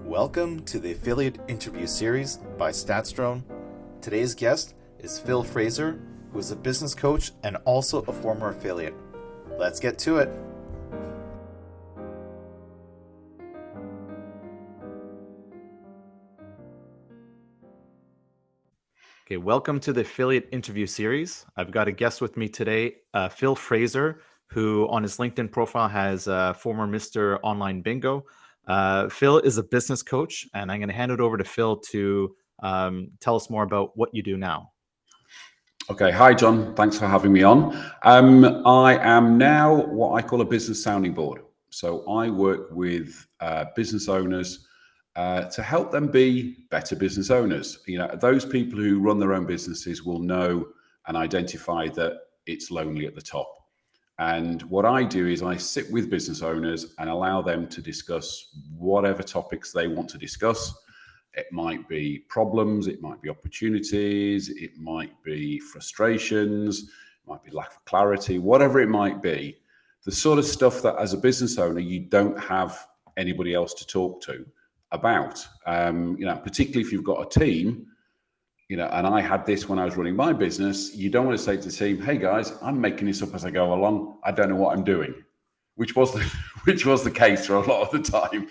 Welcome to the affiliate interview series by StatsDrone. Today's guest is Phil Fraser, who is a business coach and also a former affiliate. Let's get to it. Okay, welcome to the affiliate interview series. I've got a guest with me today, Phil Fraser, who on his LinkedIn profile has former Mr. Online Bingo. Phil is a business coach, and I'm going to hand it over to Phil to tell us more about what you do now. Okay. Hi, John. Thanks for having me on. I am now what I call a business sounding board. So I work with business owners to help them be better business owners. You know, those people who run their own businesses will know and identify that it's lonely at the top. And what I do is I sit with business owners and allow them to discuss whatever topics they want to discuss. It might be problems, it might be opportunities, it might be frustrations, it might be lack of clarity, whatever it might be. The sort of stuff that as a business owner, you don't have anybody else to talk to about. Particularly if you've got a team, and I had this when I was running my business. You don't want to say to the team, "Hey guys, I'm making this up as I go along. I don't know what I'm doing," which was the case for a lot of the time.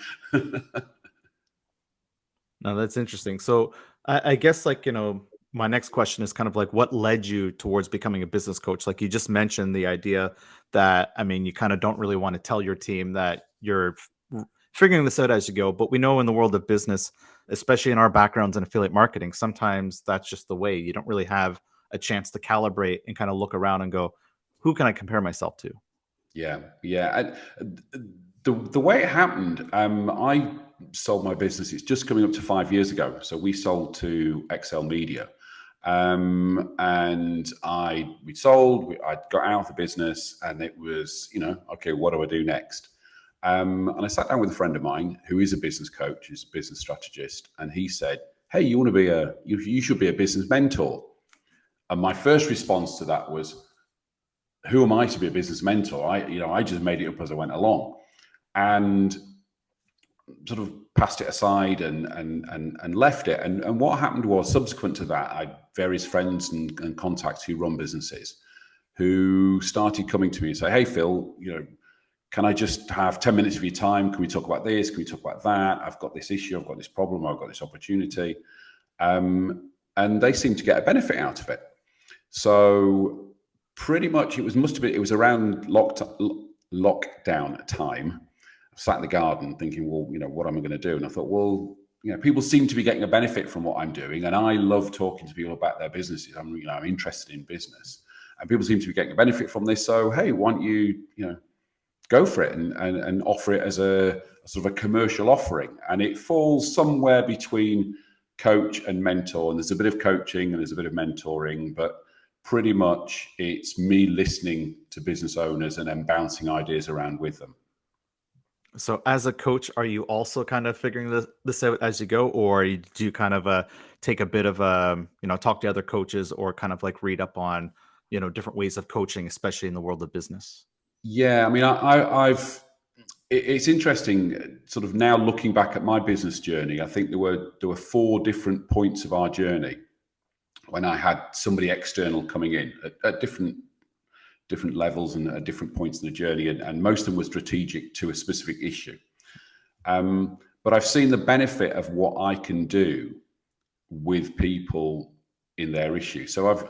No, that's interesting. So I guess my next question is kind of like what led you towards becoming a business coach? Like you just mentioned the idea that, you kind of don't really want to tell your team that you're figuring this out as you go. But we know in the world of business, especially in our backgrounds in affiliate marketing, sometimes that's just the way. You don't really have a chance to calibrate and kind of look around and go, who can I compare myself to? Yeah. The way it happened, I sold my business. It's just coming up to 5 years ago. So we sold to XL Media. And I got out of the business, and it was, okay, what do I do next? And I sat down with a friend of mine who is a business coach, who's a business strategist, and he said, "Hey, you should be a business mentor." And my first response to that was, "Who am I to be a business mentor? I just made it up as I went along," and sort of passed it aside and left it. And what happened was, subsequent to that, I had various friends and contacts who run businesses who started coming to me and say, "Hey, Phil, can I just have 10 minutes of your time? Can we talk about this? Can we talk about that? I've got this issue. I've got this problem. I've got this opportunity." And they seem to get a benefit out of it. So pretty much it was around lockdown time. I sat in the garden thinking, well, what am I going to do? And I thought, well, people seem to be getting a benefit from what I'm doing. And I love talking to people about their businesses. I'm interested in business, and people seem to be getting a benefit from this. So, hey, why don't you, go for it and offer it as a sort of a commercial offering. And it falls somewhere between coach and mentor. And there's a bit of coaching and there's a bit of mentoring, but pretty much it's me listening to business owners and then bouncing ideas around with them. So as a coach, are you also kind of figuring this out as you go, or do you kind of take a bit of talk to other coaches, or kind of like read up on different ways of coaching, especially in the world of business? Yeah, it's interesting, sort of now looking back at my business journey. I think there were 4 different points of our journey when I had somebody external coming in at different levels and at different points in the journey, and most of them were strategic to a specific issue. But I've seen the benefit of what I can do with people in their issue. So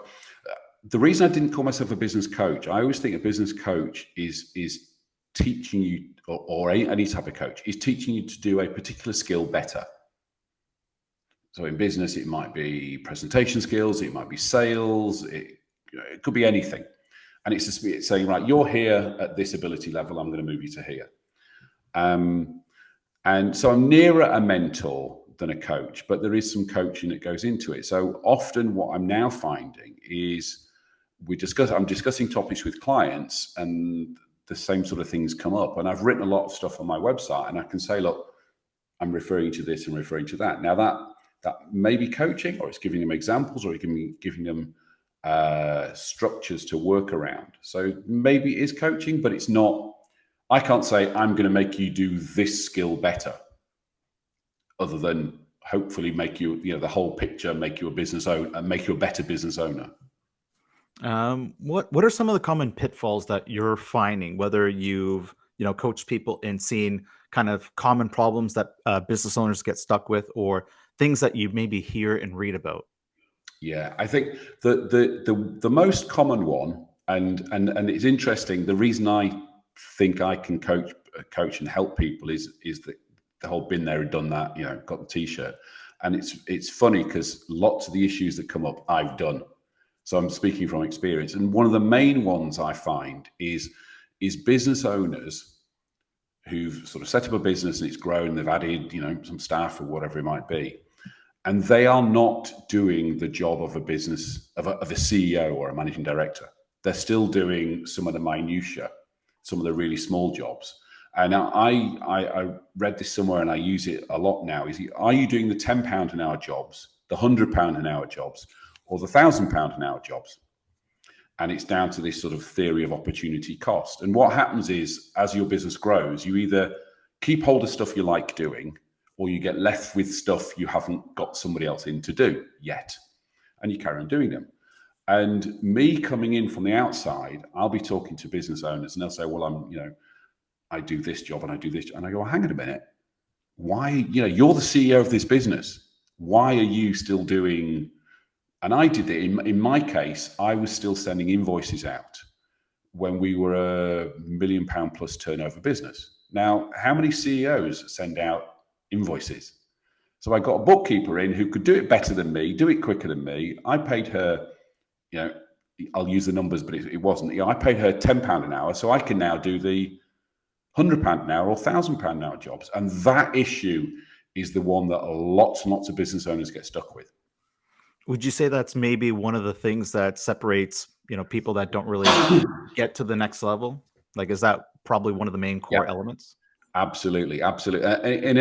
the reason I didn't call myself a business coach, I always think a business coach is teaching you, or any type of coach is teaching you to do a particular skill better. So in business, it might be presentation skills, it might be sales, it could be anything. And it's saying, right, you're here at this ability level, I'm going to move you to here. And so I'm nearer a mentor than a coach, but there is some coaching that goes into it. So often what I'm now finding is I'm discussing topics with clients, and the same sort of things come up. And I've written a lot of stuff on my website, and I can say, look, I'm referring to this and referring to that. Now that may be coaching, or it's giving them examples, or it can be giving them structures to work around. So maybe it is coaching, but it's not. I can't say I'm going to make you do this skill better. other than hopefully make you, the whole picture, make you a business owner and make you a better business owner. What are some of the common pitfalls that you're finding, whether you've coached people and seen kind of common problems that business owners get stuck with, or things that you maybe hear and read about? Yeah, I think the most common one, and it's interesting. The reason I think I can coach and help people is that the whole been there and done that. Got the t-shirt, and it's funny because lots of the issues that come up I've done. So I'm speaking from experience, and one of the main ones I find is business owners who've sort of set up a business and it's grown. They've added some staff or whatever it might be, and they are not doing the job of a business of a CEO or a managing director. They're still doing some of the minutiae, some of the really small jobs. And I read this somewhere and I use it a lot now. Are you doing the £10 an hour jobs, the £100 an hour jobs, or the £1,000 an hour jobs? And it's down to this sort of theory of opportunity cost. And what happens is, as your business grows, you either keep hold of stuff you like doing, or you get left with stuff you haven't got somebody else in to do yet, and you carry on doing them. And me coming in from the outside, I'll be talking to business owners and they'll say, well, I do this job and I do this. And I go, well, hang on a minute. Why, you're the CEO of this business. Why are you still doing? And I did it. In my case, I was still sending invoices out when we were a £1 million plus turnover business. Now, how many CEOs send out invoices? So I got a bookkeeper in who could do it better than me, do it quicker than me. I paid her, I'll use the numbers, but it wasn't. I paid her £10 an hour, so I can now do the £100 an hour or £1,000 an hour jobs. And that issue is the one that lots and lots of business owners get stuck with. Would you say that's maybe one of the things that separates, people that don't really get to the next level? Like, is that probably one of the main Yeah, core elements? absolutely, absolutely. And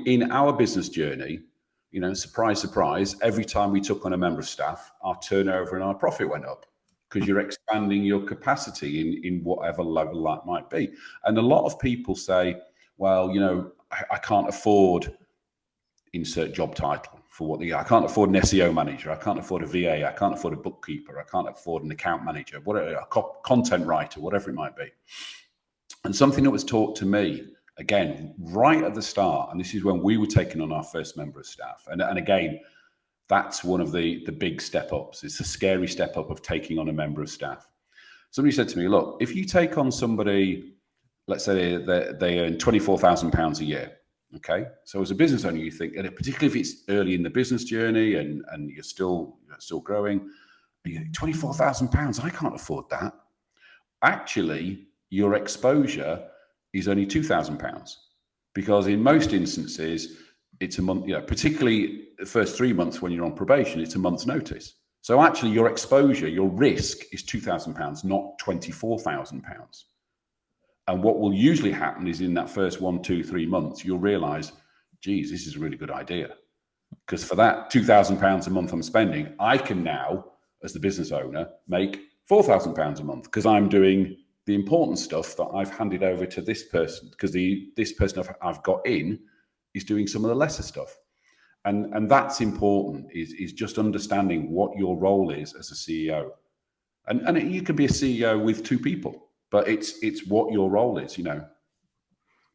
in our business journey, surprise, surprise, every time we took on a member of staff, our turnover and our profit went up because you're expanding your capacity in whatever level that might be. And a lot of people say, well, I can't afford insert job title for what I can't afford an SEO manager, I can't afford a VA, I can't afford a bookkeeper, I can't afford an account manager, whatever, a content writer, whatever it might be. And something that was taught to me, again, right at the start, and this is when we were taking on our first member of staff. And again, that's one of the big step ups. It's a scary step up of taking on a member of staff. Somebody said to me, look, if you take on somebody, let's say they earn £24,000 a year. Okay. So as a business owner, you think, and particularly if it's early in the business journey and you're still growing, you think, £24,000, I can't afford that. Actually, your exposure is only £2,000 because in most instances, it's a month, particularly the first 3 months when you're on probation, it's a month's notice. So actually your exposure, your risk is £2,000, not £24,000. And what will usually happen is in that first 1, 2, 3 months, you'll realize, geez, this is a really good idea. Because for that £2,000 a month I'm spending, I can now, as the business owner, make £4,000 a month because I'm doing the important stuff that I've handed over to this person because this person I've got in is doing some of the lesser stuff. And that's important, is just understanding what your role is as a CEO. And you can be a CEO with 2 people. But it's what your role is,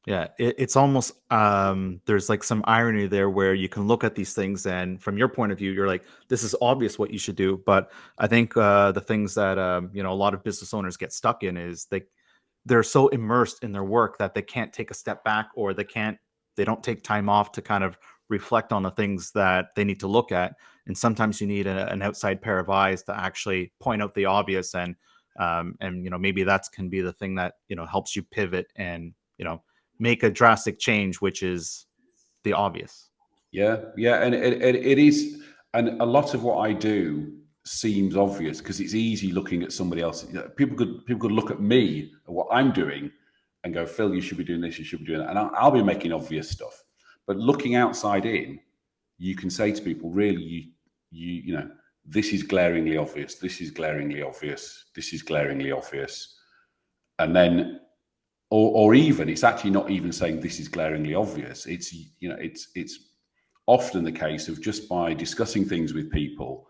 Yeah, it's almost there's like some irony there where you can look at these things and from your point of view, you're like, this is obvious what you should do. But I think the things that a lot of business owners get stuck in is they're so immersed in their work that they can't take a step back, or they don't take time off to kind of reflect on the things that they need to look at. And sometimes you need an outside pair of eyes to actually point out the obvious, and maybe that's can be the thing that helps you pivot and make a drastic change, which is the obvious. Yeah, and it is, and a lot of what I do seems obvious because it's easy looking at somebody else. People could look at me and what I'm doing and go, Phil, you should be doing this, you should be doing that, and I'll be making obvious stuff. But looking outside in, you can say to people, really, this is glaringly obvious, this is glaringly obvious, this is glaringly obvious, and then. Or even it's actually not even saying this is glaringly obvious. It's often the case of just by discussing things with people,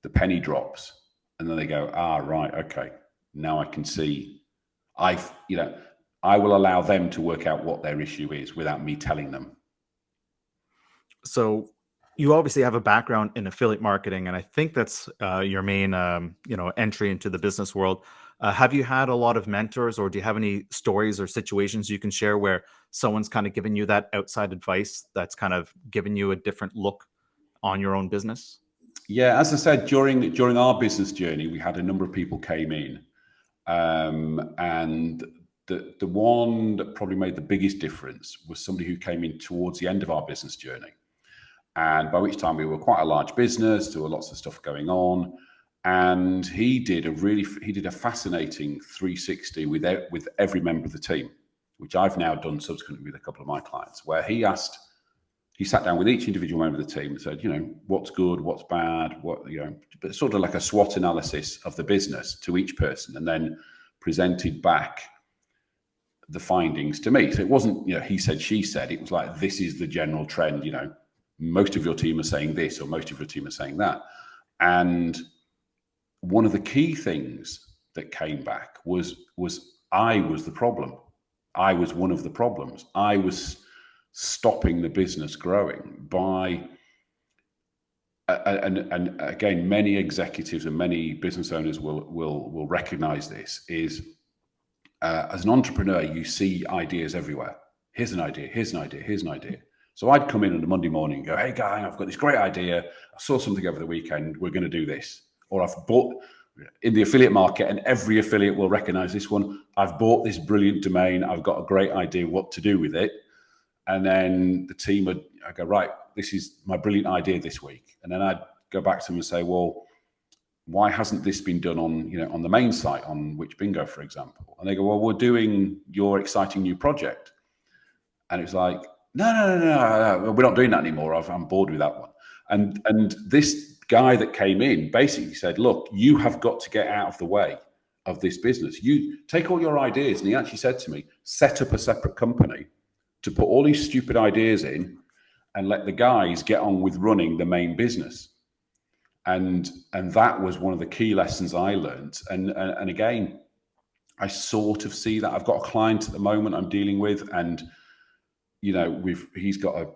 the penny drops, and then they go, ah, right, okay, now I can see. I will allow them to work out what their issue is without me telling them. So you obviously have a background in affiliate marketing, and I think that's your main, entry into the business world. Have you had a lot of mentors, or do you have any stories or situations you can share where someone's kind of given you that outside advice that's kind of given you a different look on your own business? Yeah, as I said, during our business journey, we had a number of people came in, and the one that probably made the biggest difference was somebody who came in towards the end of our business journey, and by which time we were quite a large business. There were lots of stuff going on, and he did a fascinating 360 with every member of the team, which I've now done subsequently with a couple of my clients, where he sat down with each individual member of the team and said, what's good, what's bad, but sort of like a SWOT analysis of the business to each person, and then presented back the findings to me. So it wasn't, he said, she said. It was like, this is the general trend. Most of your team are saying this, or most of your team are saying that. And one of the key things that came back was I was the problem. I was one of the problems. I was stopping the business growing by, and again, many executives and many business owners will recognize this, is as an entrepreneur, you see ideas everywhere. Here's an idea, here's an idea, here's an idea. So I'd come in on a Monday morning and go, hey, guy, I've got this great idea. I saw something over the weekend. We're going to do this. Or I've bought in the affiliate market, and every affiliate will recognize this one. I've bought this brilliant domain. I've got a great idea what to do with it. And then the team would go, right, this is my brilliant idea this week. And then I'd go back to them and say, well, why hasn't this been done on the main site, on Which Bingo, for example? And they go, well, we're doing your exciting new project. And it's like, no, we're not doing that anymore. I'm bored with that one. And this guy that came in basically said, look, you have got to get out of the way of this business. You take all your ideas. And he actually said to me, set up a separate company to put all these stupid ideas in and let the guys get on with running the main business. And that was one of the key lessons I learned. And again, I sort of see that. I've got a client at the moment I'm dealing with, and he's got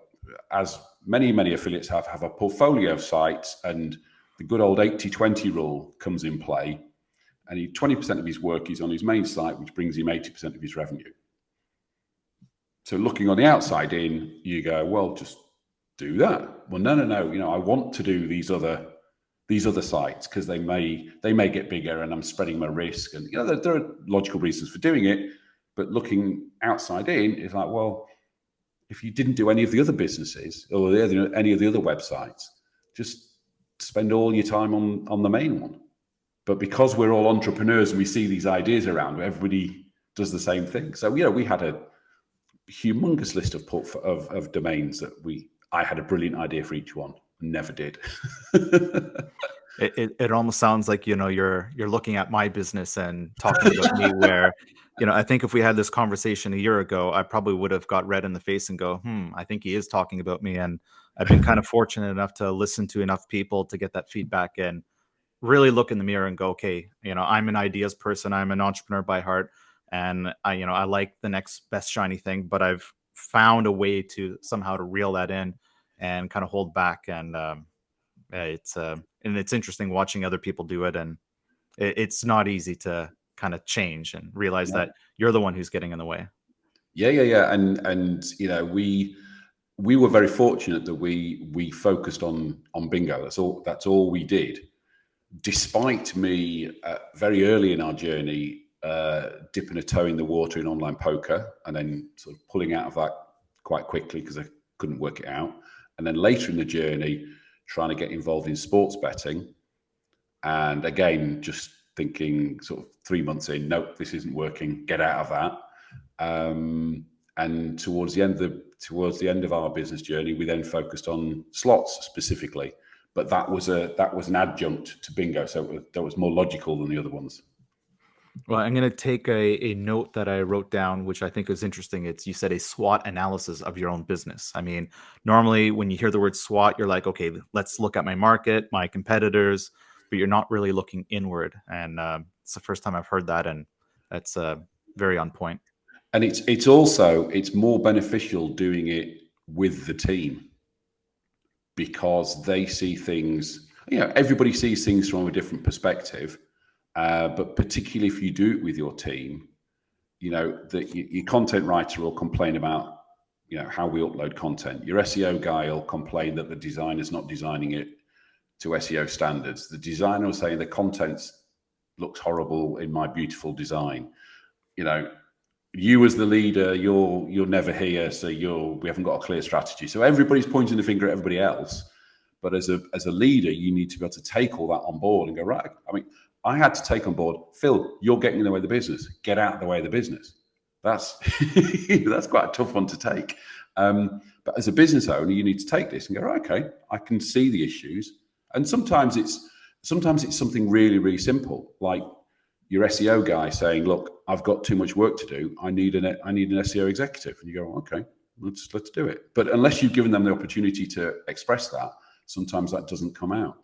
as many affiliates have a portfolio of sites, and the good old 80-20 rule comes in play. And 20% of his work is on his main site, which brings him 80% of his revenue. So looking on the outside in, you go, well, just do that. Well, no. I want to do these other sites because they may get bigger, and I'm spreading my risk. And there are logical reasons for doing it, but looking outside in is like, well, if you didn't do any of the other businesses or any of the other websites, just spend all your time on the main one. But because we're all entrepreneurs and we see these ideas around, everybody does the same thing. So we had a humongous list of domains that I had a brilliant idea for each one, never did. It almost sounds like you're looking at my business and talking about me, where I think if we had this conversation a year ago, I probably would have got red in the face and go, I think he is talking about me. And I've been kind of fortunate enough to listen to enough people to get that feedback and really look in the mirror and go, okay, I'm an ideas person, I'm an entrepreneur by heart, and I like the next best shiny thing, but I've found a way to somehow to reel that in and kind of hold back. And it's interesting watching other people do it, and it's not easy to kind of change and realize that you're the one who's getting in the way. Yeah. And we were very fortunate that we focused on bingo. That's all we did. Despite me very early in our journey dipping a toe in the water in online poker, and then sort of pulling out of that quite quickly because I couldn't work it out. And then later in the journey, trying to get involved in sports betting. And again, just thinking sort of 3 months in, nope, this isn't working, get out of that. And towards the end of our business journey, we then focused on slots specifically. But that was an adjunct to bingo, so that was more logical than the other ones. Well, I'm going to take a note that I wrote down, which I think is interesting. It's, you said, a SWOT analysis of your own business. I mean, normally when you hear the word SWOT, you're like, okay, let's look at my market, my competitors, but you're not really looking inward. And it's the first time I've heard that, and that's very on point. And it's also it's more beneficial doing it with the team because they see things. You know, everybody sees things from a different perspective, but particularly if you do it with your team, you know that your content writer will complain about, you know, how we upload content. Your SEO guy will complain that the designer's not designing it to SEO standards. The designer will say the content looks horrible in my beautiful design. You know, you as the leader, you're never here, so we haven't got a clear strategy. So everybody's pointing the finger at everybody else. But as a leader, you need to be able to take all that on board and go, right. I mean, I had to take on board, Phil, you're getting in the way of the business. Get out of the way of the business. That's that's quite a tough one to take. But as a business owner, you need to take this and go, right, okay, I can see the issues. And sometimes it's something really, really simple, like your SEO guy saying, "Look, I've got too much work to do. I need an SEO executive." And you go, "Okay, let's do it." But unless you've given them the opportunity to express that, sometimes that doesn't come out.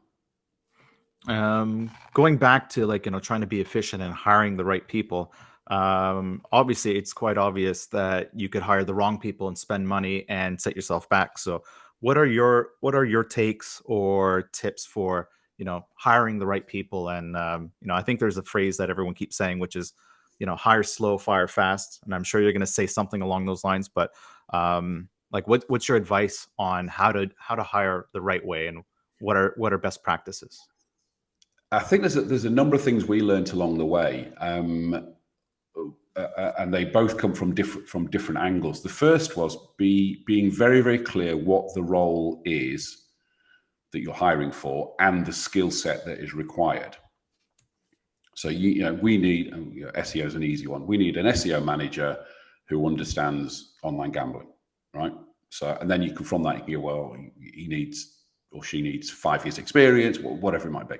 Going back to, like, trying to be efficient and hiring the right people. Obviously, it's quite obvious that you could hire the wrong people and spend money and set yourself back. So, what are your takes or tips for hiring the right people? And I think there's a phrase that everyone keeps saying, which is hire slow, fire fast. And I'm sure you're going to say something along those lines. But like, what's your advice on how to hire the right way, and what are best practices? I think there's a number of things we learned along the way, and they both come from different angles. The first was being very, very clear what the role is that you're hiring for and the skill set that is required. So we need, SEO is an easy one. We need an SEO manager who understands online gambling, right? So, and then you can, from that, you can go, well, he needs or she needs 5 years experience, whatever it might be.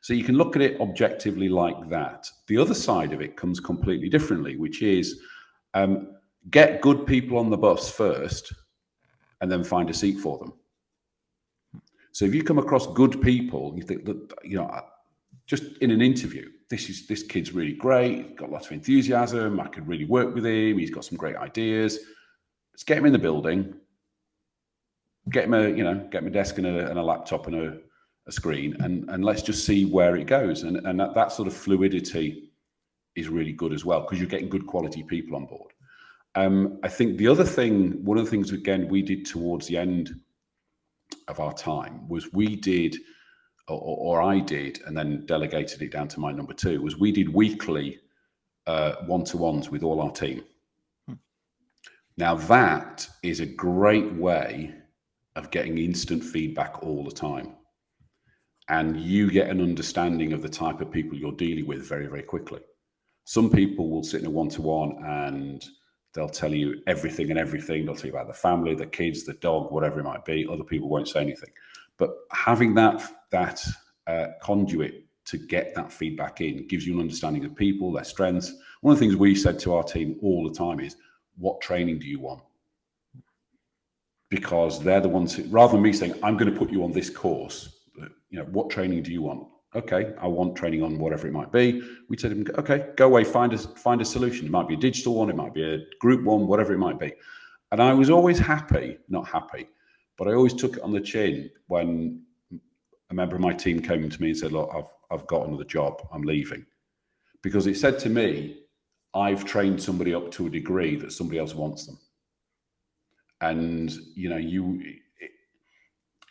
So you can look at it objectively like that. The other side of it comes completely differently, which is get good people on the bus first and then find a seat for them. So if you come across good people, you think that, just in an interview, this kid's really great, he's got lots of enthusiasm, I could really work with him, he's got some great ideas. Let's get him in the building, get him a desk and a laptop and a screen, and let's just see where it goes. And that sort of fluidity is really good as well, because you're getting good quality people on board. I think the other thing, one of the things, again, we did towards the end of our time was we did, or I did, and then delegated it down to my number two, was we did weekly one-to-ones with all our team. Now that is a great way of getting instant feedback all the time. And you get an understanding of the type of people you're dealing with very, very quickly. Some people will sit in a one-to-one and they'll tell you everything and everything. They'll tell you about the family, the kids, the dog, whatever it might be. Other people won't say anything. But having that conduit to get that feedback in gives you an understanding of people, their strengths. One of the things we said to our team all the time is, what training do you want? Because they're the ones who, rather than me saying, I'm going to put you on this course, what training do you want? Okay, I want training on whatever it might be. We tell them, okay, go away, find a solution. It might be a digital one, it might be a group one, whatever it might be. And I was always not happy, but I always took it on the chin when a member of my team came to me and said, look, I've got another job, I'm leaving. Because it said to me, I've trained somebody up to a degree that somebody else wants them. And,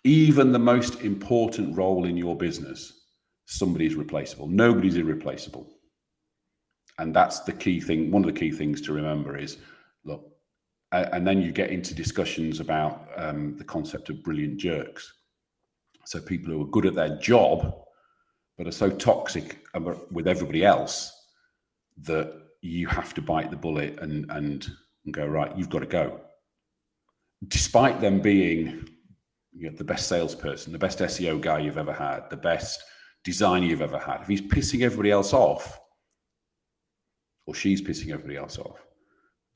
even the most important role in your business, somebody's replaceable. Nobody's irreplaceable. And that's the key thing. One of the key things to remember is, look, and then you get into discussions about the concept of brilliant jerks. So people who are good at their job, but are so toxic with everybody else that you have to bite the bullet and go, right, you've got to go. Despite them being the best salesperson, the best SEO guy you've ever had, the best designer you've ever had, if he's pissing everybody else off, or she's pissing everybody else off,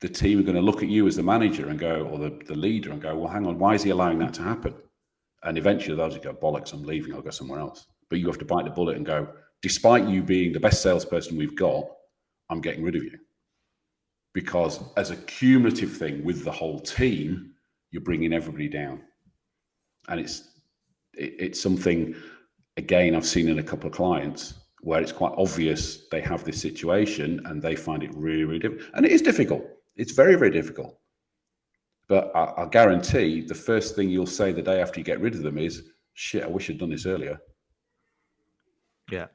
the team are going to look at you as the manager and go, or the leader and go, well, hang on, why is he allowing that to happen? And eventually they'll just go, bollocks, I'm leaving, I'll go somewhere else. But you have to bite the bullet and go, despite you being the best salesperson we've got, I'm getting rid of you. Because as a cumulative thing with the whole team, you're bringing everybody down. And it's something, again, I've seen in a couple of clients where it's quite obvious they have this situation and they find it really, really difficult. And it is difficult. It's very, very difficult. But I'll guarantee the first thing you'll say the day after you get rid of them is, shit, I wish I'd done this earlier. Yeah.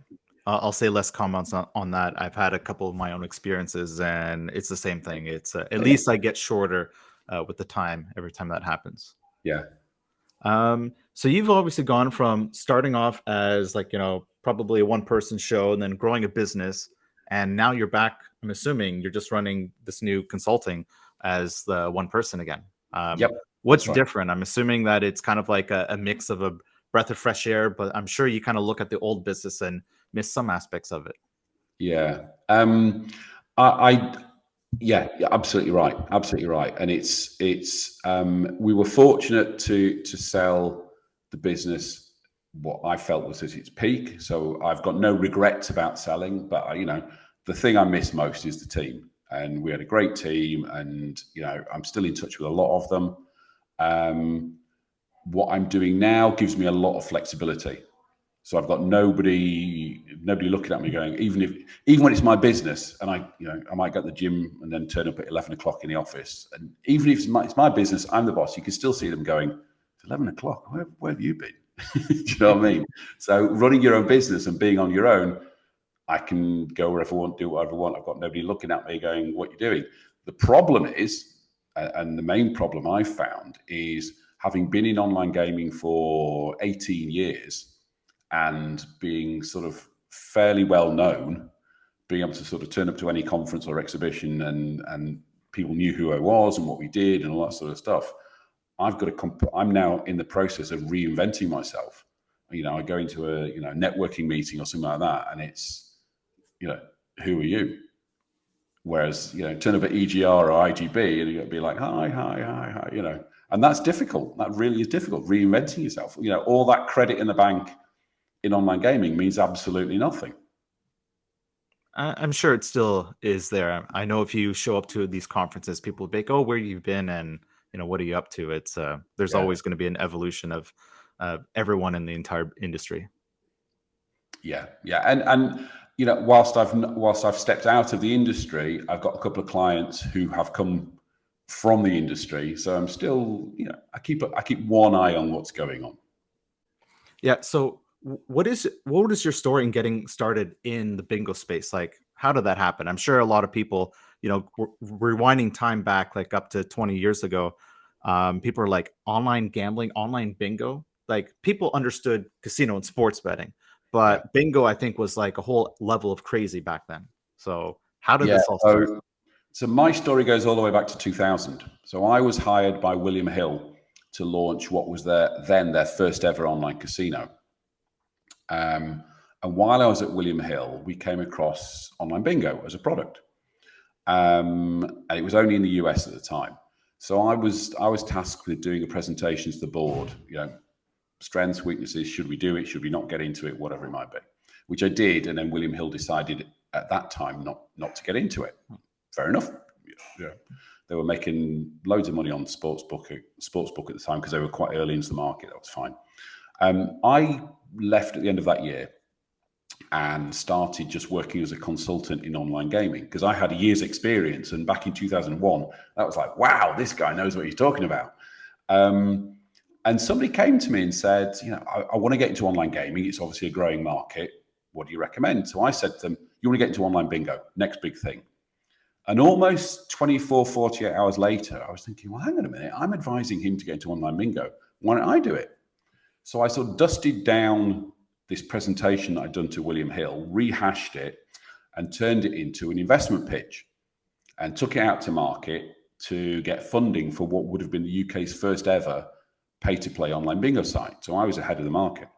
I'll say less comments on that. I've had a couple of my own experiences, and it's the same thing. It's at least I get shorter with the time every time that happens. Yeah. So you've obviously gone from starting off as like, probably a one-person show and then growing a business. And now you're back. I'm assuming you're just running this new consulting as the one person again. Yep. What's different? I'm assuming that it's kind of like a mix of a breath of fresh air, but I'm sure you kind of look at the old business and miss some aspects of it. Yeah. Yeah, absolutely right. Absolutely right. And it's we were fortunate to sell the business what I felt was at its peak. So I've got no regrets about selling, but the thing I miss most is the team. And we had a great team, and I'm still in touch with a lot of them. What I'm doing now gives me a lot of flexibility. So I've got nobody looking at me going, even when it's my business, and I might go to the gym and then turn up at 11 o'clock in the office, and even if it's my business, I'm the boss. You can still see them going, it's 11 o'clock. Where have you been? Do you know what I mean? So running your own business and being on your own, I can go wherever I want, do whatever I want. I've got nobody looking at me going, what are you doing? The problem is, and the main problem I found is, having been in online gaming for 18 years and being sort of fairly well known, being able to sort of turn up to any conference or exhibition and people knew who I was and what we did and all that sort of stuff. I'm now in the process of reinventing myself. I go into a networking meeting or something like that, and it's, who are you? Whereas, turn up at EGR or IGB and you'll be like, hi, and that's difficult. That really is difficult. Reinventing yourself. All that credit in the bank in online gaming means absolutely nothing. I'm sure it still is there. I know if you show up to these conferences, people will be like, oh, where you've been and, what are you up to? It's there's always going to be an evolution of everyone in the entire industry. Yeah. And whilst I've stepped out of the industry, I've got a couple of clients who have come from the industry. So I'm still, I keep one eye on what's going on. Yeah. So what is your story in getting started in the bingo space? Like, how did that happen? I'm sure a lot of people, rewinding time back, like up to 20 years ago, people are like, online gambling, online bingo. Like, people understood casino and sports betting, but bingo, I think, was like a whole level of crazy back then. So how did this all start? So my story goes all the way back to 2000. So I was hired by William Hill to launch what was their first ever online casino. And while I was at William Hill, we came across online bingo as a product. And it was only in the US at the time. So I was tasked with doing a presentation to the board, strengths, weaknesses, should we do it, should we not get into it, whatever it might be, which I did. And then William Hill decided at that time not to get into it. Fair enough. Yeah. They were making loads of money on sportsbook at the time because they were quite early into the market. That was fine. I left at the end of that year and started just working as a consultant in online gaming because I had a year's experience. And back in 2001, that was like, wow, this guy knows what he's talking about. And somebody came to me and said, I want to get into online gaming. It's obviously a growing market. What do you recommend? So I said to them, you want to get into online bingo, next big thing. And almost 24, 48 hours later, I was thinking, well, hang on a minute. I'm advising him to get into online bingo. Why don't I do it? So I sort of dusted down this presentation that I'd done to William Hill, rehashed it, and turned it into an investment pitch and took it out to market to get funding for what would have been the UK's first ever pay-to-play online bingo site. So I was ahead of the market.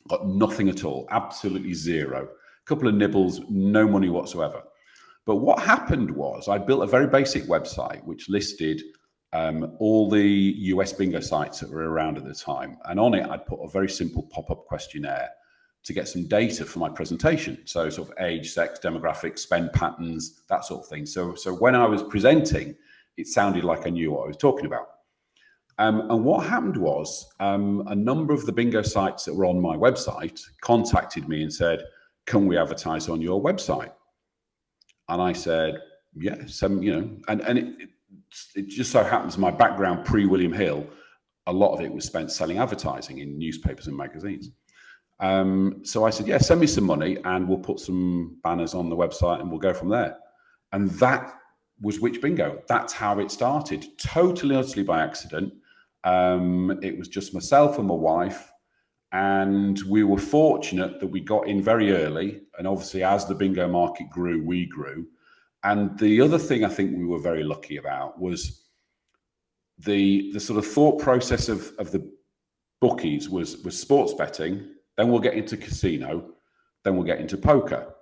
Got nothing at all, absolutely zero. A couple of nibbles, no money whatsoever. But what happened was I built a very basic website which listed all the US bingo sites that were around at the time. And on it, I'd put a very simple pop-up questionnaire to get some data for my presentation. So sort of age, sex, demographics, spend patterns, that sort of thing. So when I was presenting, it sounded like I knew what I was talking about. And what happened was a number of the bingo sites that were on my website contacted me and said, can we advertise on your website? And I said, yes, and it just so happens my background pre-William Hill, a lot of it was spent selling advertising in newspapers and magazines. So I said, yeah, send me some money and we'll put some banners on the website and we'll go from there. And that was Which Bingo. That's how it started, totally, utterly by accident. It was just myself and my wife. And we were fortunate that we got in very early. And obviously, as the bingo market grew, we grew. And the other thing I think we were very lucky about was the sort of thought process of the bookies was sports betting. Then we'll get into casino. Then we'll get into poker.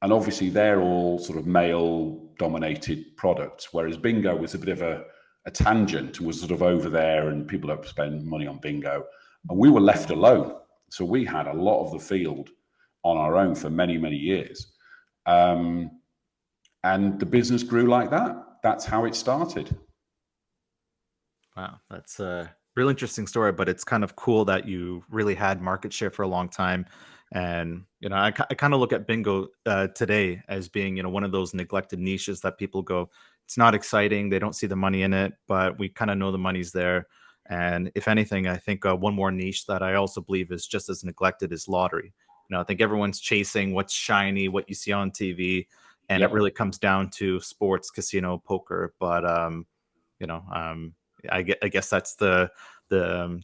And obviously, they're all sort of male-dominated products, whereas bingo was a bit of a tangent and was sort of over there, and people don't spend money on bingo. And we were left alone. So we had a lot of the field on our own for many, many years. And the business grew like that. That's how it started. Wow, that's a real interesting story, but it's kind of cool that you really had market share for a long time. And I kind of look at bingo today as being one of those neglected niches that people go, it's not exciting, they don't see the money in it, but we kind of know the money's there. And if anything, I think one more niche that I also believe is just as neglected is lottery. I think everyone's chasing what's shiny, what you see on TV, and it Yep. really comes down to sports, casino, poker. But I guess that's the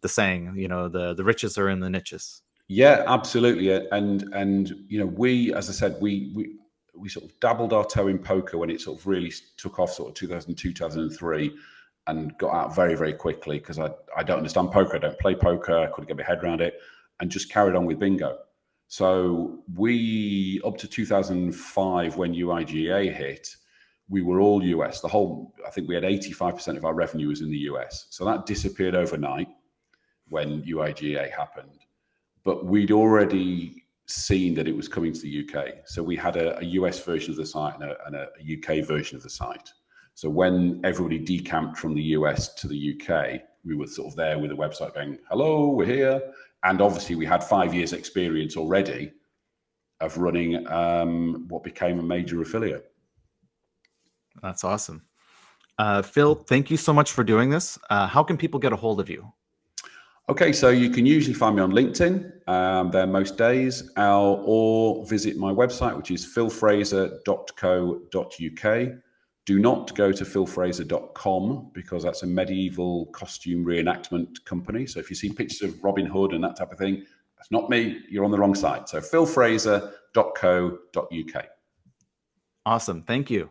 saying. The riches are in the niches. Yeah, absolutely. And we, as I said, we sort of dabbled our toe in poker when it sort of really took off, sort of 2002, 2003, and got out very, very quickly because I don't understand poker. I don't play poker. I couldn't get my head around it, and just carried on with bingo. So we, up to 2005, when UIGA hit, we were all US. I think we had 85% of our revenue was in the US. So that disappeared overnight when UIGA happened. But we'd already seen that it was coming to the UK. So we had a US version of the site and a UK version of the site. So when everybody decamped from the US to the UK, we were sort of there with the website going, hello, we're here. And obviously we had 5 years experience already of running what became a major affiliate. That's awesome. Phil, thank you so much for doing this. How can people get a hold of you? Okay, so you can usually find me on LinkedIn there most days, or visit my website, which is philfraser.co.uk. Do not go to philfraser.com because that's a medieval costume reenactment company. So if you see pictures of Robin Hood and that type of thing, that's not me. You're on the wrong site. So philfraser.co.uk. Awesome. Thank you.